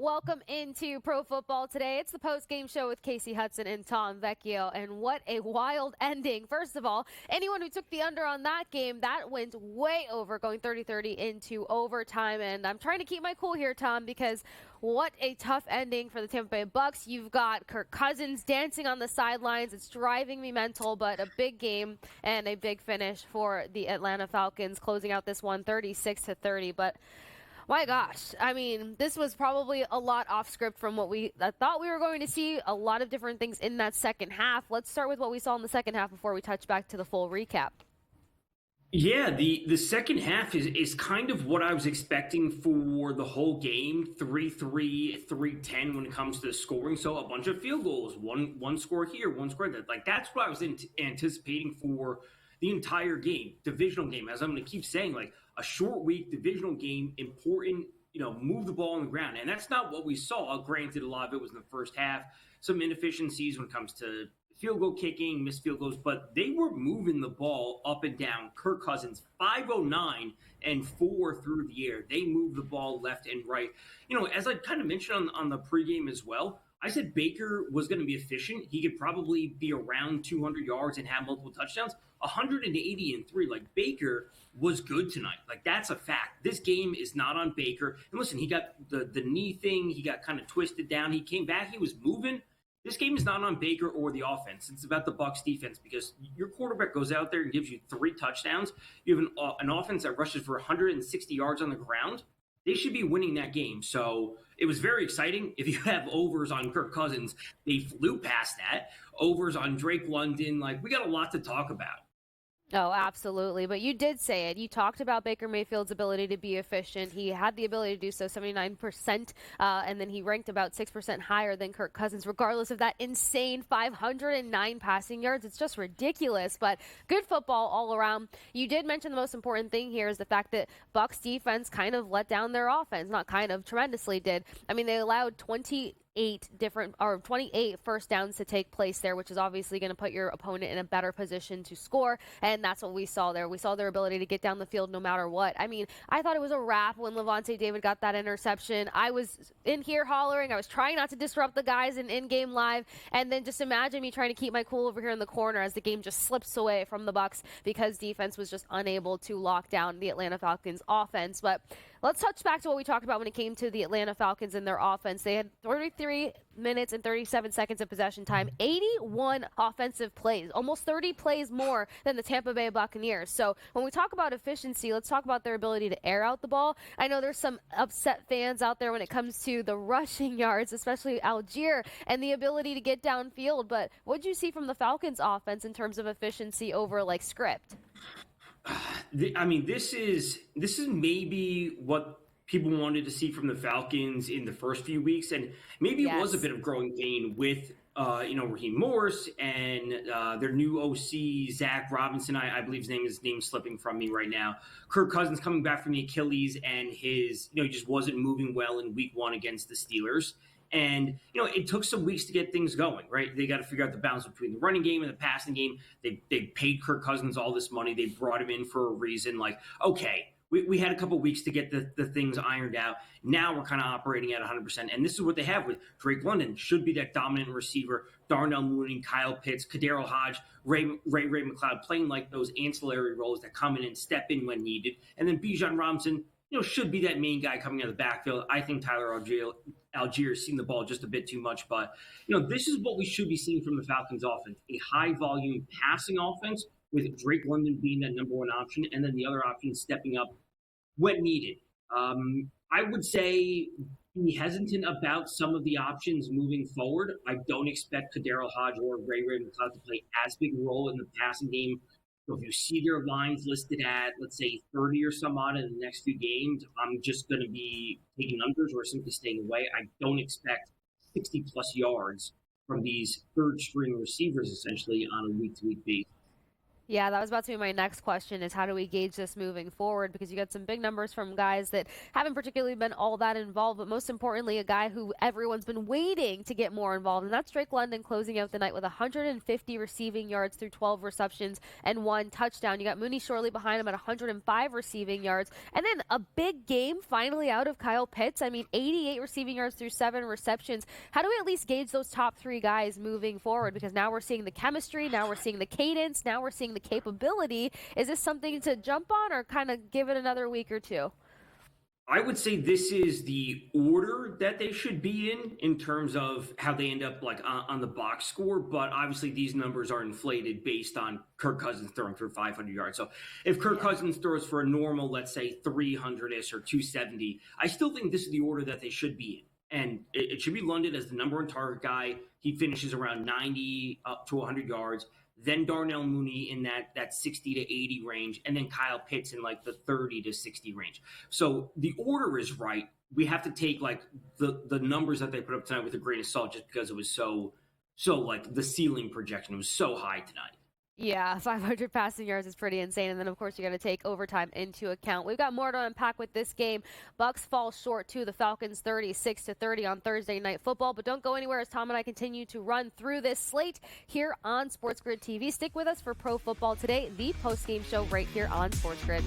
Welcome into Pro Football Today. It's the post-game show with Kasey, Hudson, and Tom Vecchio. And what a wild ending. First of all, anyone who took the under on that game, that went way over, going 30-30 into overtime. And I'm trying to keep my cool here, Tom, because what a tough ending for the Tampa Bay Bucks. You've got Kirk Cousins dancing on the sidelines. It's driving me mental, but a big game and a big finish for the Atlanta Falcons, closing out this one 36-30. But my gosh, I mean, this was probably a lot off script from what I thought we were going to see. A lot of different things in that second half. Let's start with what we saw in the second half before we touch back to the full recap. Yeah, the second half is kind of what I was expecting for the whole game. 3-3, 3-10 when it comes to scoring. So a bunch of field goals, one score here, one score there. Like that's what I was anticipating for the entire game, divisional game. As I'm going to keep saying, like a short week, divisional game, important, move the ball on the ground. And that's not what we saw. Granted, a lot of it was in the first half. Some inefficiencies when it comes to field goal kicking, missed field goals, but they were moving the ball up and down. Kirk Cousins, 509 and 4 through the air. They moved the ball left and right. As I kind of mentioned on the pregame as well, I said Baker was going to be efficient. He could probably be around 200 yards and have multiple touchdowns. 180 and 3. Like, Baker was good tonight. Like, that's a fact. This game is not on Baker. And listen, he got the knee thing. He got kind of twisted down. He came back. He was moving. This game is not on Baker or the offense. It's about the Bucs defense because your quarterback goes out there and gives you 3 touchdowns. You have an offense that rushes for 160 yards on the ground. They should be winning that game. So it was very exciting. If you have overs on Kirk Cousins, they flew past that. Overs on Drake London. Like, we got a lot to talk about. Oh, absolutely. But you did say it. You talked about Baker Mayfield's ability to be efficient. He had the ability to do so, 79%, and then he ranked about 6% higher than Kirk Cousins, regardless of that insane 509 passing yards. It's just ridiculous, but good football all around. You did mention the most important thing here is the fact that Bucs defense kind of let down their offense. Not kind of, tremendously did. I mean, they allowed 28 first downs to take place there, which is obviously going to put your opponent in a better position to score. And that's what we saw there. We saw their ability to get down the field no matter what. I mean, I thought it was a wrap when Levante David got that interception. I was in here hollering. I was trying not to disrupt the guys in game live. And then just imagine me trying to keep my cool over here in the corner as the game just slips away from the Bucs because defense was just unable to lock down the Atlanta Falcons offense. But let's touch back to what we talked about when it came to the Atlanta Falcons and their offense. They had 33 minutes and 37 seconds of possession time, 81 offensive plays, almost 30 plays more than the Tampa Bay Buccaneers. So when we talk about efficiency, let's talk about their ability to air out the ball. I know there's some upset fans out there when it comes to the rushing yards, especially Algier, and the ability to get downfield. But what did you see from the Falcons offense in terms of efficiency over like script? I mean, this is maybe what people wanted to see from the Falcons in the first few weeks, and maybe it was a bit of growing pain with Raheem Morris and their new OC Zach Robinson. I believe his name's slipping from me right now. Kirk Cousins coming back from the Achilles, and he just wasn't moving well in Week 1 against the Steelers. And, it took some weeks to get things going, right? They got to figure out the balance between the running game and the passing game. They paid Kirk Cousins all this money. They brought him in for a reason. Like, okay, we had a couple weeks to get the things ironed out. Now we're kind of operating at 100%. And this is what they have with Drake London. Should be that dominant receiver. Darnell Mooney, Kyle Pitts, Kadero Hodge, Ray McLeod playing like those ancillary roles that come in and step in when needed. And then Bijan Robinson, should be that main guy coming out of the backfield. I think Tyler Algier has seen the ball just a bit too much. But, this is what we should be seeing from the Falcons offense. A high-volume passing offense with Drake London being that number one option, and then the other option stepping up when needed. I would say be hesitant about some of the options moving forward. I don't expect Kadero Hodge or Ray McLeod to play as big a role in the passing game. So if you see their lines listed at, let's say, 30 or some odd in the next few games, I'm just going to be taking unders or simply staying away. I don't expect 60-plus yards from these third-string receivers, essentially, on a week-to-week basis. Yeah, that was about to be my next question is how do we gauge this moving forward? Because you got some big numbers from guys that haven't particularly been all that involved, but most importantly, a guy who everyone's been waiting to get more involved. And that's Drake London closing out the night with 150 receiving yards through 12 receptions and 1 touchdown. You got Mooney Shorley behind him at 105 receiving yards. And then a big game finally out of Kyle Pitts. I mean, 88 receiving yards through 7 receptions. How do we at least gauge those top 3 guys moving forward? Because now we're seeing the chemistry, now we're seeing the cadence, now we're seeing the capability. Is this something to jump on or kind of give it another week or two? I would say this is the order that they should be in terms of how they end up like on the box score. But obviously, these numbers are inflated based on Kirk Cousins throwing for 500 yards. So if Kirk Cousins throws for a normal, let's say 300ish or 270, I still think this is the order that they should be in. And it should be London as the number one target guy. He finishes around 90 up to 100 yards. Then Darnell Mooney in that 60 to 80 range, and then Kyle Pitts in like the 30 to 60 range. So the order is right. We have to take like the numbers that they put up tonight with a grain of salt, just because it was so like the ceiling projection was so high tonight. Yeah, 500 passing yards is pretty insane. And then, of course, you got to take overtime into account. We've got more to unpack with this game. Bucks fall short to the Falcons 36-30 on Thursday Night Football. But don't go anywhere as Tom and I continue to run through this slate here on SportsGrid TV. Stick with us for Pro Football Today, the post-game show right here on SportsGrid.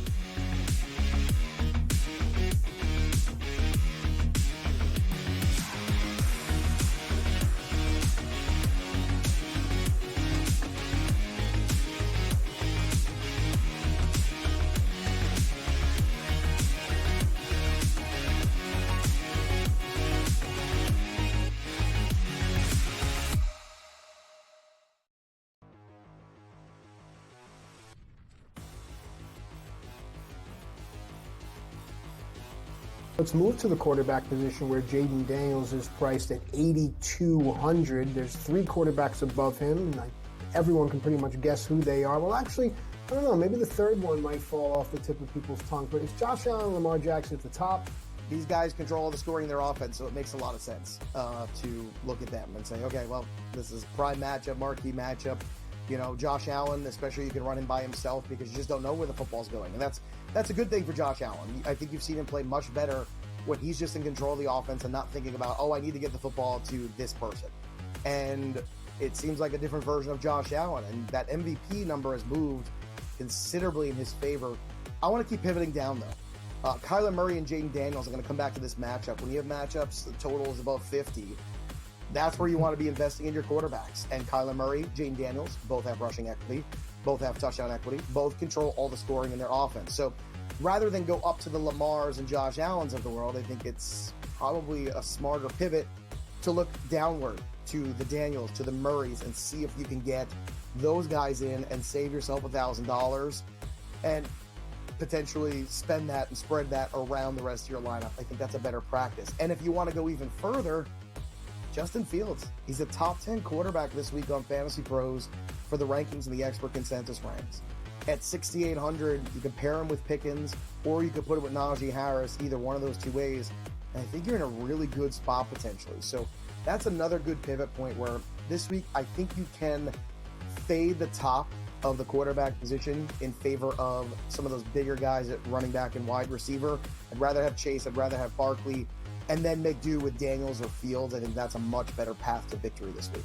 Let's move to the quarterback position where Jaden Daniels is priced at 8,200. There's 3 quarterbacks above him, and everyone can pretty much guess who they are. Well, actually, I don't know. Maybe the third one might fall off the tip of people's tongue, but it's Josh Allen and Lamar Jackson at the top. These guys control all the scoring in their offense, so it makes a lot of sense to look at them and say, okay, well, this is prime matchup, marquee matchup. You know, Josh Allen, especially, you can run him by himself because you just don't know where the football's going. And that's a good thing for Josh Allen. I think you've seen him play much better when he's just in control of the offense and not thinking about, oh, I need to get the football to this person. And it seems like a different version of Josh Allen. And that MVP number has moved considerably in his favor. I want to keep pivoting down, though. Kyler Murray and Jaden Daniels are going to come back to this matchup. When you have matchups, the total is above 50. That's where you want to be investing in your quarterbacks. And Kyler Murray, Jaden Daniels, both have rushing equity, both have touchdown equity, both control all the scoring in their offense. So rather than go up to the Lamars and Josh Allens of the world, I think it's probably a smarter pivot to look downward to the Daniels, to the Murrays, and see if you can get those guys in and save yourself $1,000 and potentially spend that and spread that around the rest of your lineup. I think that's a better practice. And if you want to go even further, Justin Fields. He's a top 10 quarterback this week on Fantasy Pros for the rankings and the expert consensus ranks. At 6,800, you can pair him with Pickens, or you could put it with Najee Harris, either one of those two ways. And I think you're in a really good spot potentially. So that's another good pivot point where this week I think you can fade the top of the quarterback position in favor of some of those bigger guys at running back and wide receiver. I'd rather have Chase, I'd rather have Barkley, and then make do with Daniels or Fields. I think that's a much better path to victory this week.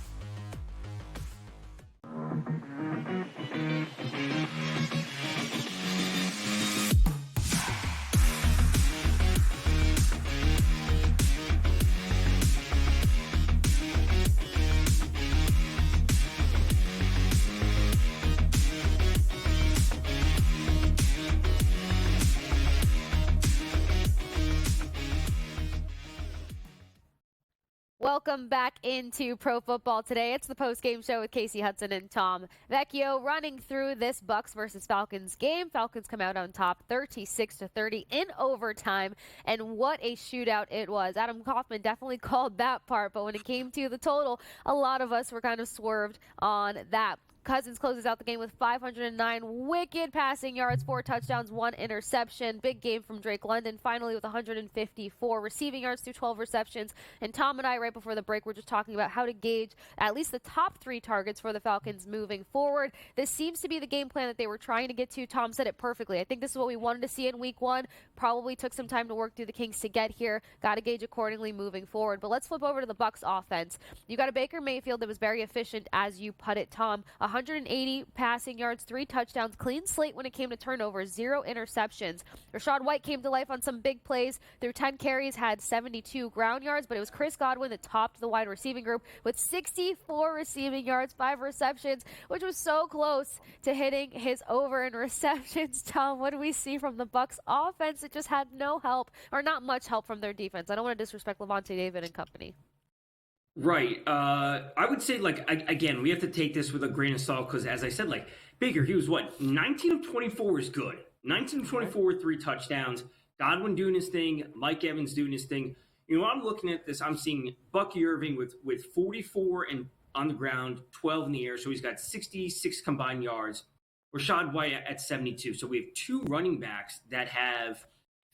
Welcome back into Pro Football Today. It's the post-game show with Kasey, Hudson, and Tom Vecchio running through this Bucks versus Falcons game. Falcons come out on top 36-30 in overtime, and what a shootout it was. Adam Kaufman definitely called that part, but when it came to the total, a lot of us were kind of swerved on that. Cousins closes out the game with 509 wicked passing yards, 4 touchdowns, 1 interception. Big game from Drake London, finally with 154 receiving yards through 12 receptions. And Tom and I, right before the break, were just talking about how to gauge at least the top 3 targets for the Falcons moving forward. This seems to be the game plan that they were trying to get to. Tom said it perfectly. I think this is what we wanted to see in week 1. Probably took some time to work through the kinks to get here. Got to gauge accordingly moving forward. But let's flip over to the Bucs offense. You got a Baker Mayfield that was very efficient, as you put it, Tom. 180 passing yards, 3 touchdowns, clean slate when it came to turnovers, 0 interceptions. Rashad White came to life on some big plays. Through 10 carries, had 72 ground yards, but it was Chris Godwin that topped the wide receiving group with 64 receiving yards, 5 receptions, which was so close to hitting his over in receptions. Tom, what do we see from the Bucs offense? It just had no help, or not much help from their defense. I don't want to disrespect Levante David and company. Right. I would say, again, we have to take this with a grain of salt because, as I said, Baker, he was 19 of 24 is good. 19 of 24 with 3 touchdowns. Godwin doing his thing. Mike Evans doing his thing. I'm looking at this. I'm seeing Bucky Irving with 44 and on the ground, 12 in the air. So he's got 66 combined yards. Rashad White at 72. So we have 2 running backs that have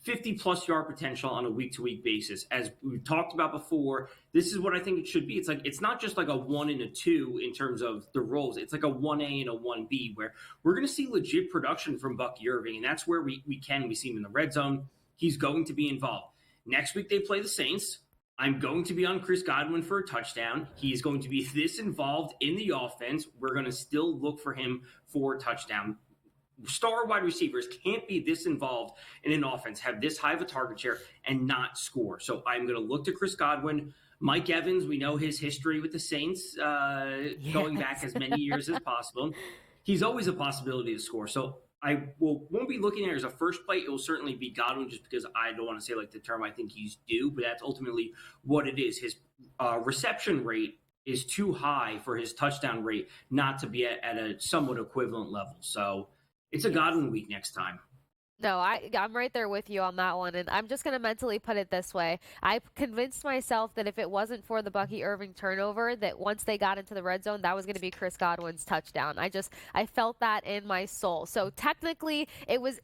50-plus yard potential on a week-to-week basis. As we've talked about before, this is what I think it should be. It's not just like a 1 and a 2 in terms of the roles. It's like a 1A and a 1B where we're going to see legit production from Bucky Irving, and that's where we see him in the red zone. He's going to be involved. Next week they play the Saints. I'm going to be on Chris Godwin for a touchdown. He's going to be this involved in the offense. We're going to still look for him for a touchdown. Star wide receivers can't be this involved in an offense, have this high of a target share, and not score. So I'm going to look to Chris Godwin. Mike Evans, we know his history with the Saints going back as many years as possible. He's always a possibility to score. So I won't be looking at it as a first play. It will certainly be Godwin just because I don't want to say the term I think he's due, but that's ultimately what it is. His reception rate is too high for his touchdown rate not to be at a somewhat equivalent level. So it's a Godwin week next time. No, I'm right there with you on that one, and I'm just going to mentally put it this way. I convinced myself that if it wasn't for the Bucky Irving turnover, that once they got into the red zone, that was going to be Chris Godwin's touchdown. I felt that in my soul. So technically, it was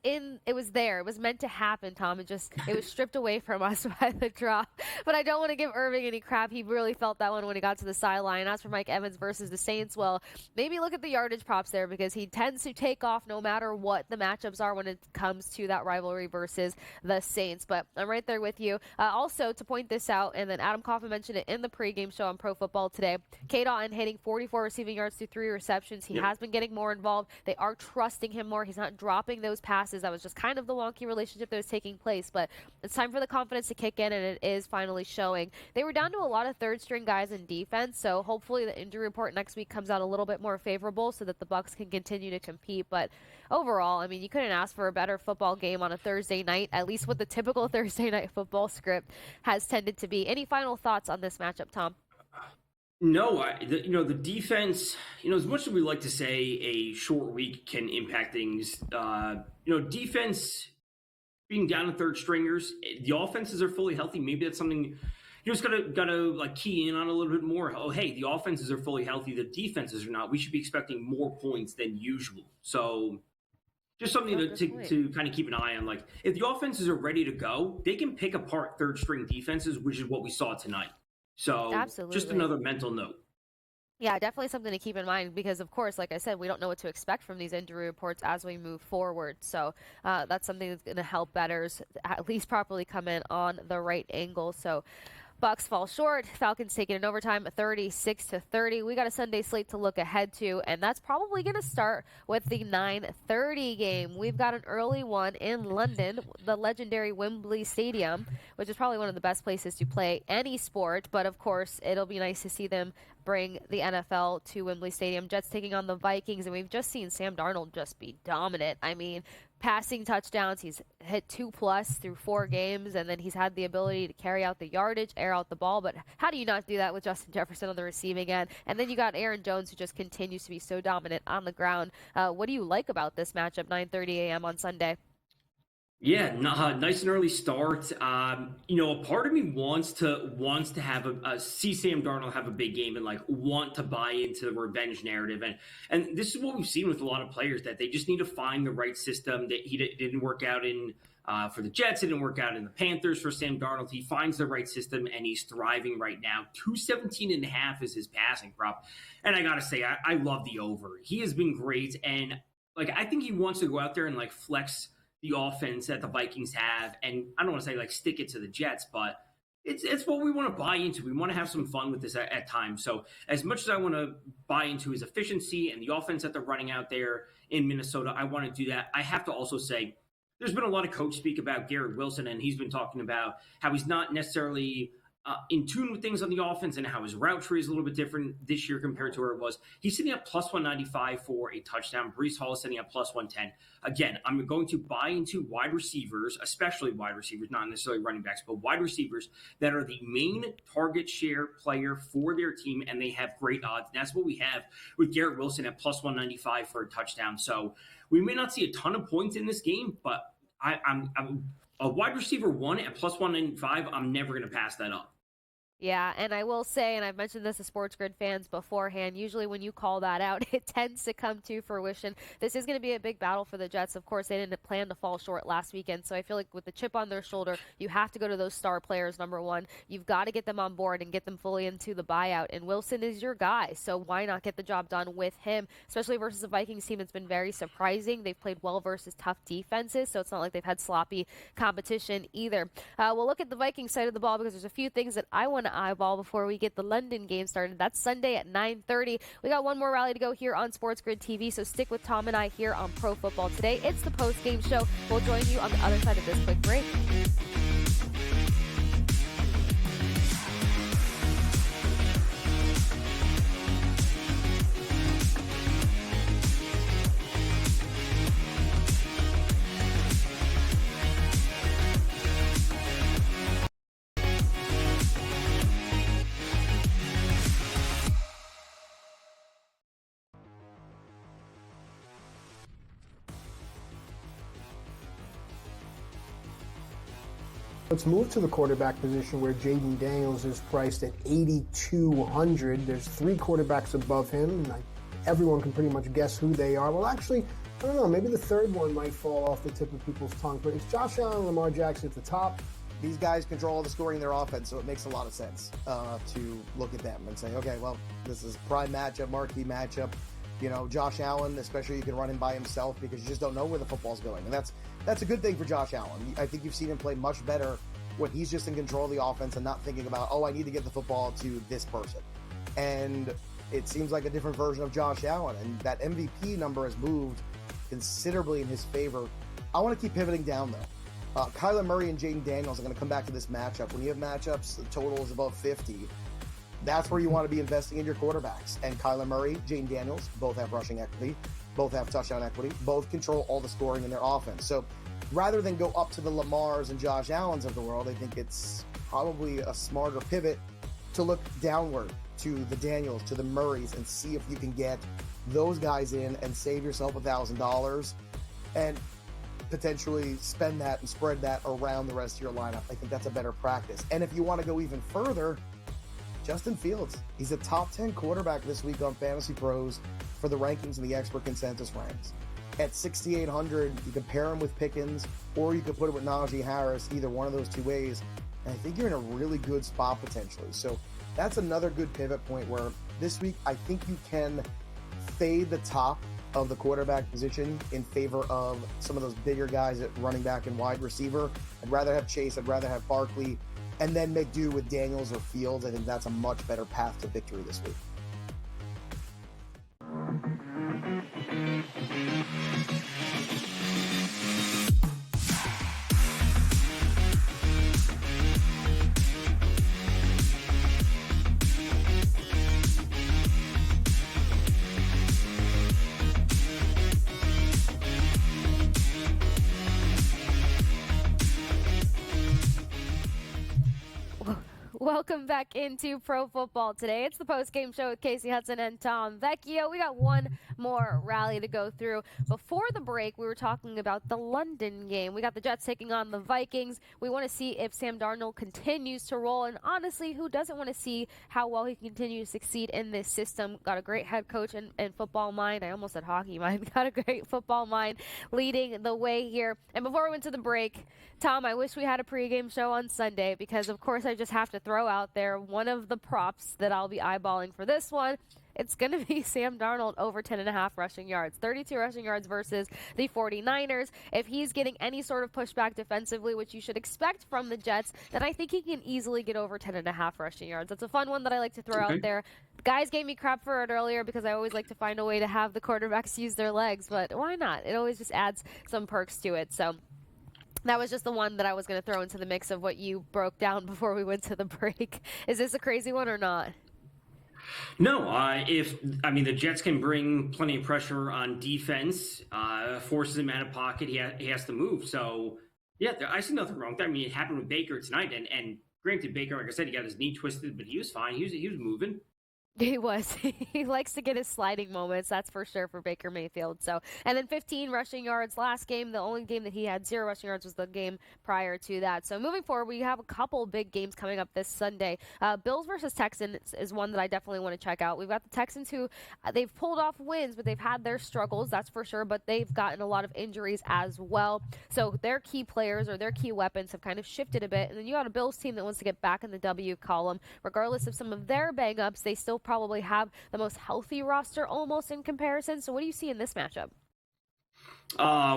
there. It was meant to happen, Tom. It was stripped away from us by the drop. But I don't want to give Irving any crap. He really felt that one when he got to the sideline. As for Mike Evans versus the Saints, well, maybe look at the yardage props there because he tends to take off no matter what the matchups are when it comes to that rivalry versus the Saints. But I'm right there with you. Also, to point this out, and then Adam Kaufman mentioned it in the pregame show on Pro Football today, K-Dotton hitting 44 receiving yards through 3 receptions. He has been getting more involved. They are trusting him more. He's not dropping those passes. That was just kind of the wonky relationship that was taking place. But it's time for the confidence to kick in, and it is finally showing. They were down to a lot of third-string guys in defense, so hopefully the injury report next week comes out a little bit more favorable so that the Bucs can continue to compete. But overall, I mean, you couldn't ask for a better football game on a Thursday night, at least what the typical Thursday night football script has tended to be. Any final thoughts on this matchup, Tom? No, the defense, as much as we like to say a short week can impact things, defense being down to third stringers, the offenses are fully healthy. Maybe that's something you just gotta key in on a little bit more. Oh, hey, the offenses are fully healthy. The defenses are not. We should be expecting more points than usual. So just something to kind of keep an eye on. If the offenses are ready to go, they can pick apart third string defenses, which is what we saw tonight. So Absolutely. Just another mental note. Yeah, definitely something to keep in mind because, of course, like I said, we don't know what to expect from these injury reports as we move forward. So that's something that's going to help bettors at least properly come in on the right angle. So Bucs fall short. Falcons take it in overtime, 36-30. We got a Sunday slate to look ahead to, and that's probably going to start with the 9:30 game. We've got an early one in London, the legendary Wembley Stadium, which is probably one of the best places to play any sport. But of course, it'll be nice to see them bring the NFL to Wembley Stadium. Jets taking on the Vikings, and we've just seen Sam Darnold just be dominant. I mean, passing touchdowns, he's hit 2+ through 4 games, and then he's had the ability to carry out the yardage, air out the ball. But how do you not do that with Justin Jefferson on the receiving end? And then you got Aaron Jones, who just continues to be so dominant on the ground. What do you like about this matchup, 9:30 a.m. on Sunday? Yeah, nice and early start. A part of me wants to have a see Sam Darnold have a big game and like want to buy into the revenge narrative, and this is what we've seen with a lot of players that they just need to find the right system. That didn't work out in for the Jets, it didn't work out in the Panthers for Sam Darnold. He finds the right system and he's thriving right now. 217.5 is his passing prop, and I gotta say I love the over. He has been great, and like I think he wants to go out there and like flex the offense that the Vikings have, and I don't want to say like stick it to the Jets, but it's what we want to buy into. We want to have some fun with this at times. So as much as I want to buy into his efficiency and the offense that they're running out there in Minnesota, I want to do that. I have to also say there's been a lot of coach speak about Garrett Wilson, and he's been talking about how he's not necessarily in tune with things on the offense and how his route tree is a little bit different this year compared to where it was. He's sitting at plus 195 for a touchdown. Breece Hall is sitting at plus 110. Again, I'm going to buy into wide receivers, especially wide receivers, not necessarily running backs, but wide receivers that are the main target share player for their team, and they have great odds. And that's what we have with Garrett Wilson at plus 195 for a touchdown. So we may not see a ton of points in this game, but I'm a wide receiver one at plus 195. I'm never going to pass that up. Yeah, and I will say, and I've mentioned this to SportsGrid fans beforehand, usually when you call that out, it tends to come to fruition. This is going to be a big battle for the Jets. Of course, they didn't plan to fall short last weekend, so I feel like with the chip on their shoulder, you have to go to those star players, number one. You've got to get them on board and get them fully into the buyout, and Wilson is your guy, so why not get the job done with him, especially versus a Vikings team that's been very surprising. They've played well versus tough defenses, so it's not like they've had sloppy competition either. We'll look at the Vikings side of the ball because there's a few things that I want to eyeball before we get the London game started. That's Sunday at 9:30. We got one more rally to go here on SportsGrid TV, so stick with Tom and I here on Pro Football Today. It's the post-game show. We'll join you on the other side of this quick break. Let's move to the quarterback position where Jaden Daniels is priced at 8,200. There's three quarterbacks above him, and everyone can pretty much guess who they are. Well, actually, I don't know. Maybe the third one might fall off the tip of people's tongue, but it's Josh Allen and Lamar Jackson at the top. These guys control all the scoring in their offense, so it makes a lot of sense to look at them and say, okay, well, this is prime matchup, marquee matchup. Josh Allen, especially, you can run him by himself because you just don't know where the football's going. And that's a good thing for Josh Allen. I think you've seen him play much better when he's just in control of the offense and not thinking about, I need to get the football to this person. And it seems like a different version of Josh Allen. And that MVP number has moved considerably in his favor. I want to keep pivoting down, though. Kyler Murray and Jaden Daniels are going to come back to this matchup. When you have matchups, the total is above 50. That's where you want to be investing in your quarterbacks. And Kyler Murray, Jaden Daniels, both have rushing equity, both have touchdown equity, both control all the scoring in their offense. So rather than go up to the Lamars and Josh Allens of the world, I think it's probably a smarter pivot to look downward to the Daniels, to the Murrays, and see if you can get those guys in and save yourself $1,000 and potentially spend that and spread that around the rest of your lineup. I think that's a better practice. And if you want to go even further, Justin Fields, he's a top 10 quarterback this week on Fantasy Pros for the rankings and the expert consensus ranks. At 6,800, you can pair him with Pickens, or you could put him with Najee Harris, either one of those two ways. And I think you're in a really good spot potentially. So that's another good pivot point where this week, I think you can fade the top of the quarterback position in favor of some of those bigger guys at running back and wide receiver. I'd rather have Chase, I'd rather have Barkley, and then make do with Daniels or Fields. I think that's a much better path to victory this week. Welcome back into Pro Football Today. It's the post-game show with Kasey, Hudson, and Tom Vecchio. We got one more rally to go through. Before the break, we were talking about the London game. We got the Jets taking on the Vikings. We want to see if Sam Darnold continues to roll, and honestly, who doesn't want to see how well he can continue to succeed in this system? Got a great head coach and football mind. I almost said hockey mind. Got a great football mind leading the way here. And before we went to the break, Tom, I wish we had a pregame show on Sunday because, of course, I just have to throw out there one of the props that I'll be eyeballing for this one. It's going to be Sam Darnold over 10.5 rushing yards, 32 rushing yards versus the 49ers. If he's getting any sort of pushback defensively, which you should expect from the Jets, then I think he can easily get over 10.5 rushing yards. That's a fun one that I like to throw out there. Guys gave me crap for it earlier because I always like to find a way to have the quarterbacks use their legs, but why not? It always just adds some perks to it. So that was just the one that I was going to throw into the mix of what you broke down before we went to the break. Is this a crazy one or not? No, the Jets can bring plenty of pressure on defense, forces him out of pocket. He has to move. So, yeah, I see nothing wrong with that. I mean, it happened with Baker tonight. And granted, Baker, like I said, he got his knee twisted, but he was fine. He was moving. He was. He likes to get his sliding moments, that's for sure, for Baker Mayfield. So, and then 15 rushing yards last game. The only game that he had 0 rushing yards was the game prior to that. So moving forward, we have a couple big games coming up this Sunday. Bills versus Texans is one that I definitely want to check out. We've got the Texans who they've pulled off wins, but they've had their struggles, that's for sure. But they've gotten a lot of injuries as well. So their key players or their key weapons have kind of shifted a bit. And then you got a Bills team that wants to get back in the W column. Regardless of some of their bang-ups, they still probably have the most healthy roster almost in comparison. So what do you see in this matchup?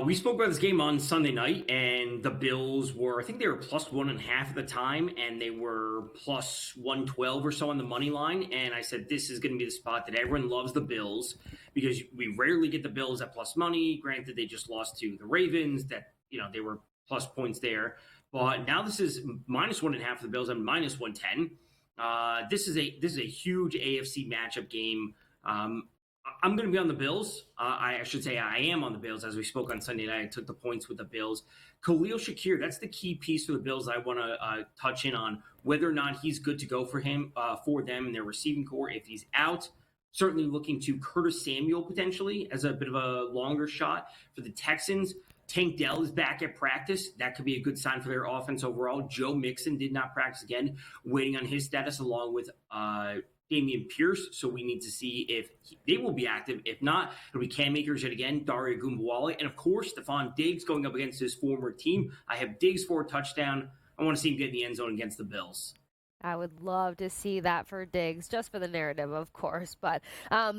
We spoke about this game on Sunday night, and the Bills were, I think they were plus 1.5 at the time, and they were plus 112 or so on the money line. And I said, this is going to be the spot that everyone loves the Bills because we rarely get the Bills at plus money. Granted, they just lost to the Ravens that, they were plus points there. But now this is minus 1.5 for the Bills and minus 110. This is a huge AFC matchup game. I'm going to be on the Bills. I should say I am on the Bills. As we spoke on Sunday night, I took the points with the Bills. Khalil Shakir, that's the key piece for the Bills I want to touch in on, whether or not he's good to go for them and their receiving core. If he's out, certainly looking to Curtis Samuel potentially as a bit of a longer shot. For the Texans, Tank Dell is back at practice. That could be a good sign for their offense overall. Joe Mixon did not practice again, waiting on his status along with Damian Pierce. So we need to see if they will be active. If not, it'll be Cam Akers yet again, Dario Gumbawale, and of course, Stephon Diggs going up against his former team. I have Diggs for a touchdown. I want to see him get in the end zone against the Bills. I would love to see that for Diggs, just for the narrative, of course. But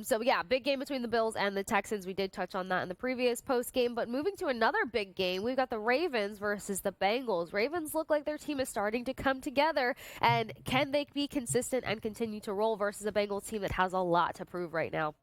so, yeah, big game between the Bills and the Texans. We did touch on that in the previous post game. But moving to another big game, we've got the Ravens versus the Bengals. Ravens look like their team is starting to come together. And can they be consistent and continue to roll versus a Bengals team that has a lot to prove right now?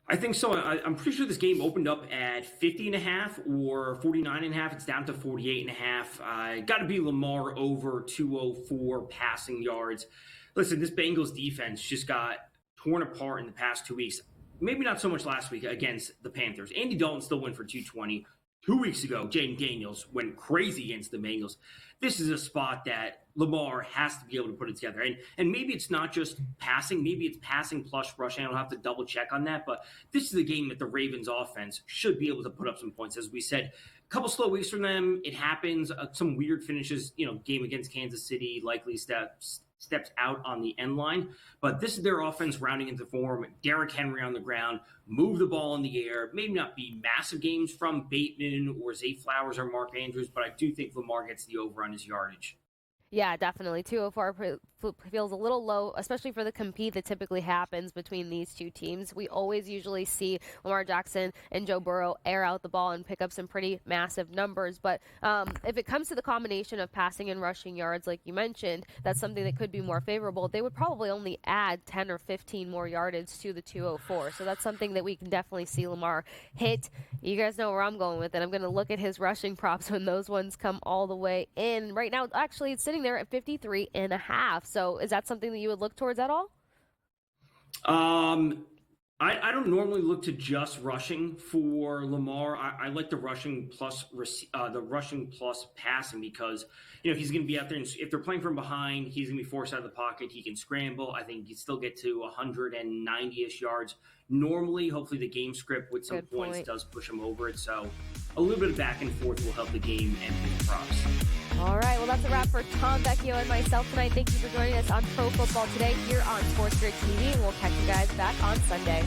I think so. I'm pretty sure this game opened up at 50.5 or 49.5. It's down to 48.5. Got to be Lamar over 204 passing yards. Listen, this Bengals defense just got torn apart in the past 2 weeks. Maybe not so much last week against the Panthers. Andy Dalton still went for 220. 2 weeks ago, Jaden Daniels went crazy against the Bengals. This is a spot that Lamar has to be able to put it together. And maybe it's not just passing. Maybe it's passing plus rushing. I'll have to double check on that. But this is a game that the Ravens offense should be able to put up some points. As we said, a couple slow weeks from them. It happens. Some weird finishes, game against Kansas City, likely steps out on the end line. But this is their offense rounding into form. Derrick Henry on the ground, move the ball in the air. Maybe not be massive games from Bateman or Zay Flowers or Mark Andrews, but I do think Lamar gets the over on his yardage. Yeah, definitely. 204 feels a little low, especially for the compete that typically happens between these two teams. We always usually see Lamar Jackson and Joe Burrow air out the ball and pick up some pretty massive numbers. But if it comes to the combination of passing and rushing yards, like you mentioned, that's something that could be more favorable. They would probably only add 10 or 15 more yardage to the 204. So that's something that we can definitely see Lamar hit. You guys know where I'm going with it. I'm going to look at his rushing props when those ones come all the way in. Right now, actually, it's sitting there at 53.5. So is that something that you would look towards at all? I don't normally look to just rushing for Lamar. I like the rushing plus passing because he's going to be out there, and if they're playing from behind, he's going to be forced out of the pocket. He can scramble. I think he can still get to 190-ish yards. Normally, hopefully, the game script with some points does push him over it. So a little bit of back and forth will help the game and the props. All right, well, that's a wrap for Tom, Vecchio, and myself tonight. Thank you for joining us on Pro Football Today here on SportsGrid TV, and we'll catch you guys back on Sunday.